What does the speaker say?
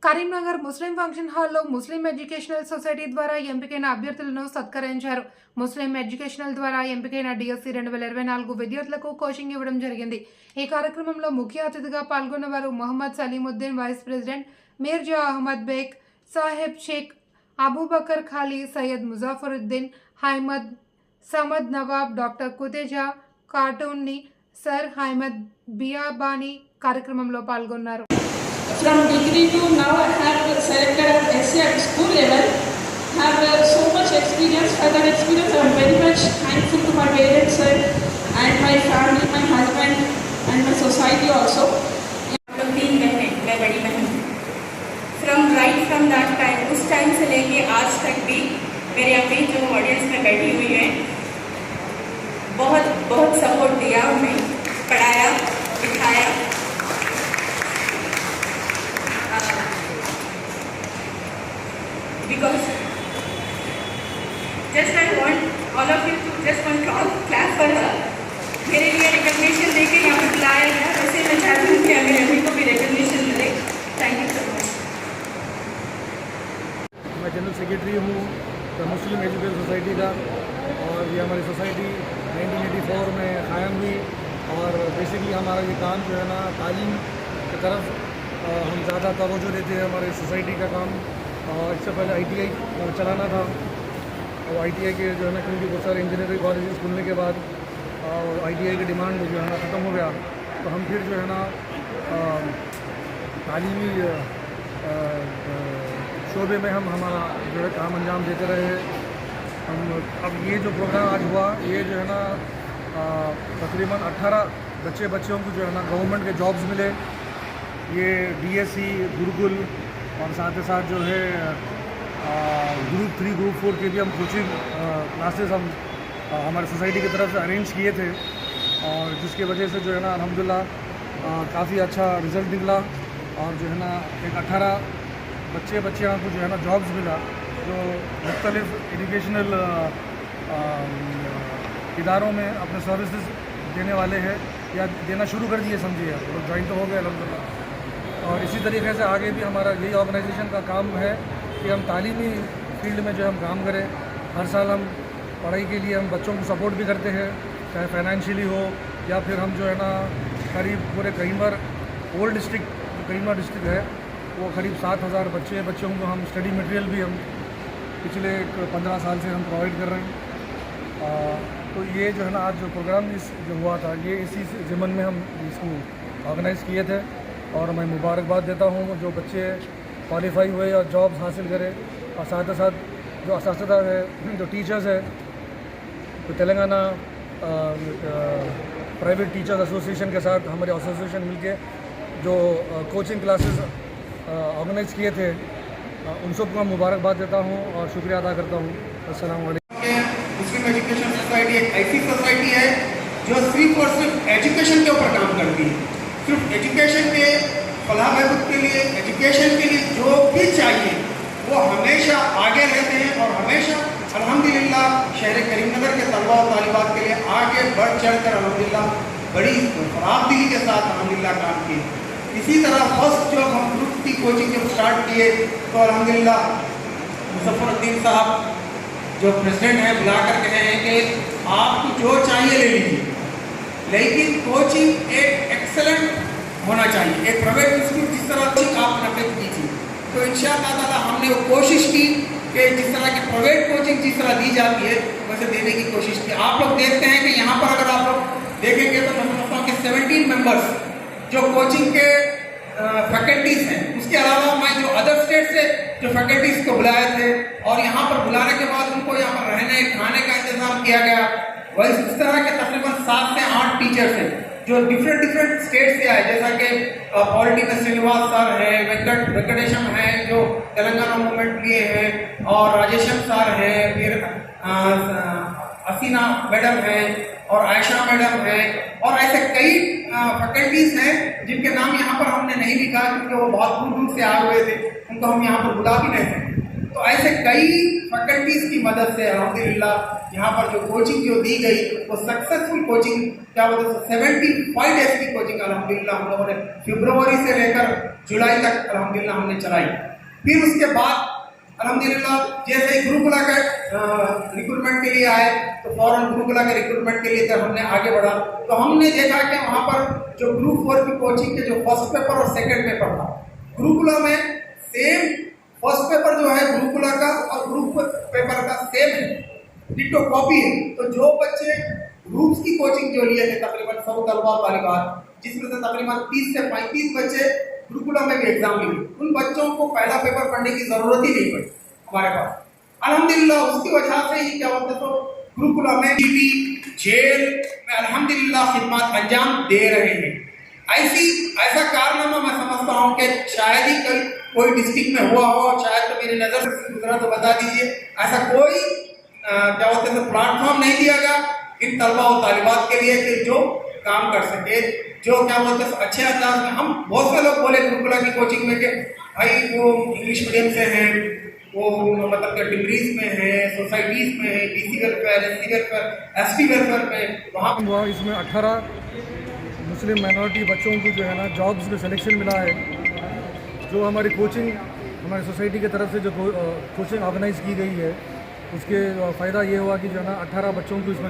కరీంనగర్ ముస్లిం function హాల్లో ముస్లిం educational society ద్వారా ఎంపికైన అభ్యర్థులను సత్కరించారు. ముస్లిం ఎడ్యుకేషనల్ ద్వారా ఎంపికైన డిఎస్సి 2024 విద్యార్థులకు కోచింగ్ ఇవ్వడం జరిగింది. ఈ కార్యక్రమంలో ముఖ్య అతిథిగా పాల్గొన్నవారు మొహమ్మద్ సలీముద్దీన్, వైస్ ప్రెసిడెంట్ మీర్జా అహ్మద్ బేగ్, సాహెబ్ షేక్, అబూబకర్ ఖాళీ, సయ్యద్ ముజాఫరుద్దీన్, హైమద్, సమద్ నవాబ్, డాక్టర్ కుతేజా కార్టూన్ని, సర్ హైమద్ బియాబానీ కార్యక్రమంలో పాల్గొన్నారు. From degree to now I have selected as SC at school level. Have so much experience. For that experience I am very much thankful to my parents and my family, my husband and my society also. तीन बहनें, मैं बड़ी बहन हूँ. From that time, उस time से लेके आज तक भी मेरे अभी जो ऑडियंस में बैठी हुई है बहुत सपोर्ट दिया, उन्हें पढ़ाया, बिठाया. Because just I want all of you to just one clap for her. मेरे लिए रिकॉग्निशन देके यहाँ पर बुलाया है. वैसे मैं चाहती हूँ कि मेरे अभी को भी रिकॉग्निशन मिले. Thank you so much. मैं जनरल सेक्रेटरी हूँ मुस्लिम एजुकेशन सोसाइटी का, और ये हमारी सोसाइटी 1984 में कायम हुई. और बेसिकली हमारा ये काम जो है ना, तालीम की तरफ हम ज़्यादा तवज्जो देते हैं. हमारे सोसाइटी का काम इससे पहले ITI चलाना था, और ITI के जो है ना, क्योंकि बहुत सारे इंजीनियरिंग कॉलेजेस खुलने के बाद ITI की डिमांड जो है ना ख़त्म हो गया, तो हम फिर जो है ना तालीमी शोबे में हम हमारा जो है काम अंजाम देते रहे. हम अब ये जो प्रोग्राम आज हुआ, ये जो है ना तकरीबन 18 बच्चों को जो है ना गवर्नमेंट के जॉब्स मिले. ये DSC, गुरुकुल और साथ ही साथ जो है ग्रुप 3, ग्रुप 4 के भी हम कोचिंग क्लासेस हम हमारे सोसाइटी की तरफ से अरेंज किए थे, और जिसकी वजह से जो है ना अल्हम्दुलिल्लाह काफ़ी अच्छा रिज़ल्ट निकला. और जो है ना एक 18 बच्चियाँ को जो है ना जॉब्स मिला, जो मुख्तलिफ एजुकेशनल इदारों में अपने सर्विसेज देने वाले हैं या देना शुरू कर दिए, समझिए लोग ज्वाइन तो हो गए अल्हम्दुलिल्लाह. और इसी तरीके से आगे भी हमारा यही ऑर्गेनाइजेशन का काम है कि हम तालीमी फील्ड में जो हम काम करें. हर साल हम पढ़ाई के लिए हम बच्चों को सपोर्ट भी करते हैं, चाहे फाइनेंशियली हो या फिर हम जो है ना करीब पूरे करीमर ओल्ड डिस्ट्रिक्ट, करीमर डिस्ट्रिक्ट है, वो करीब 7000 बच्चों को हम स्टडी मटेरियल भी हम पिछले 15 साल से हम प्रोवाइड कर रहे हैं. तो ये जो है ना आज जो प्रोग्राम जो हुआ था, ये इसी ज़िम्मन में हम इसको ऑर्गेनाइज़ किए थे. और मैं मुबारकबाद देता हूँ जो बच्चे क्वालिफाई हुए और जॉब्स हासिल करें. और साथ ही साथ जो असातिज़ा है, जो टीचर्स है, तो तेलंगाना प्राइवेट टीचर्स एसोसिएशन के साथ हमारे एसोसिएशन मिलके जो कोचिंग क्लासेस ऑर्गेनाइज़ किए थे, उन सबको मैं मुबारकबाद देता हूँ और शुक्रिया अदा करता हूँ. अस्सलाम वालेकुम. मुस्लिम एजुकेशन सोसाइटी एक ऐसी सोसाइटी है जो सिर्फ और सिर्फ एजुकेशन के ऊपर काम करती है. सिर्फ एजुकेशन के फलाह बहबूद के लिए, एजुकेशन के लिए जो भी चाहिए वो हमेशा आगे रहते हैं, और हमेशा अल्हम्दुलिल्लाह शहर करीमनगर के तलबा और तालिबात के लिए आगे बढ़ चढ़ कर अल्हम्दुलिल्लाह बड़ी खराबदिली के साथ अल्हम्दुलिल्लाह काम किए. इसी तरह फर्स्ट जो हम ग्रुप की कोचिंग जब स्टार्ट किए, तो अल्हम्दुलिल्लाह मुजफ्फरुद्दीन साहब जो प्रेसिडेंट हैं बुला कर कहे हैं कि आपको जो चाहिए ले लीजिए, लेकिन कोचिंग एक एक्सेलेंट होना चाहिए. एक प्राइवेट इंस्टीट्यूट जिस तरह की आप नकद की थी, तो इंशाअल्लाह ताला हमने वो कोशिश की कि जिस तरह की प्राइवेट कोचिंग जिस तरह दी जाती है वैसे देने की कोशिश की. आप लोग देखते हैं कि यहाँ पर अगर आप लोग देखेंगे तो नफा के 17 मेंबर्स जो कोचिंग के फैकल्टीज़ हैं, उसके अलावा मैं जो अदर स्टेट से जो फैकल्टीज़ को बुलाए थे, और यहाँ पर बुलाने के बाद उनको यहाँ पर रहने खाने का इंतज़ाम किया गया. वही इस तरह के तकरीबन 7 से 8 टीचर्स हैं जो डिफरेंट स्टेट से आए, जैसा कि पॉलिटी में श्रीनिवास सर है, वेंकटेशम है जो तेलंगाना मूवमेंट लिए हैं, और राजेशम सर है, फिर हसीना मैडम है, और आयशा मैडम है, और ऐसे कई फैकल्टीज़ हैं जिनके नाम यहाँ पर हमने नहीं लिखा क्योंकि वो बहुत दूर से आए हुए थे, उनको हम यहाँ पर बुला भी नहीं सकते. तो ऐसे कई फैकल्टीज़ की मदद से अल्हम्दुलिल्लाह यहाँ पर जो कोचिंग जो दी गई वो सक्सेसफुल कोचिंग, क्या बोलते हैं 75 डेज की कोचिंग अल्हम्दुलिल्लाह हम लोगों ने फरवरी से लेकर जुलाई तक अल्हम्दुलिल्लाह हमने चलाई। फिर उसके बाद अल्हम्दुलिल्लाह जैसे गुरुकुला का रिक्रूटमेंट के लिए आए तो फौरन गुरुकुला के रिक्रूटमेंट के लिए जब हमने आगे बढ़ा तो हमने देखा कि वहाँ पर जो ग्रुप 4 की कोचिंग के जो फर्स्ट पेपर और सेकंड पेपर था, गुरुकुला में सेम फर्स्ट पेपर जो है गुरुकुला का और ग्रुप पेपर का सेम है, डिटो कॉपी है। तो जो बच्चे ग्रुप्स की कोचिंग जो लिए थे तकरीबन 100 तलबा वाली बात, जिसमें से तकरीबन 30 से 35 बच्चे गुरुकुला में भी एग्जाम लिए, उन बच्चों को पहला पेपर पढ़ने की जरूरत ही नहीं पड़ी हमारे पास अल्हम्दुलिल्लाह। उसकी वजह से ही क्या होता है तो गुरुकुला में भी जेल में अल्हम्दुलिल्लाह खिदमत अंजाम दे रहे हैं। ऐसा कारनामा मैं समझता हूँ कि शायद ही कल कोई डिस्ट्रिक्ट में हुआ हो, शायद तो मेरी नज़र से गुजरा तो बता दीजिए, ऐसा कोई क्या होता है तो प्लेटफॉर्म नहीं दिया गया इन तलबा और तालिबात के लिए कि जो काम कर सके, जो क्या बोलते हैं अच्छे अंदाज में। हम बहुत से लोग बोले गुरुकुला की कोचिंग में कि भाई वो इंग्लिश मीडियम से हैं, वो मतलब कि डिग्रीज में है, सोसाइटीज में है, BC welfare, SC welfare, ST welfare में वहाँ हुआ। इसमें 18 मुस्लिम माइनॉरिटी बच्चों को जो है ना जॉब्स में सिलेक्शन मिला है। जो हमारी कोचिंग हमारी सोसाइटी की तरफ से जो कोचिंग ऑर्गेनाइज की गई है उसके फ़ायदा ये हुआ कि जो है ना 18 बच्चों को इसमें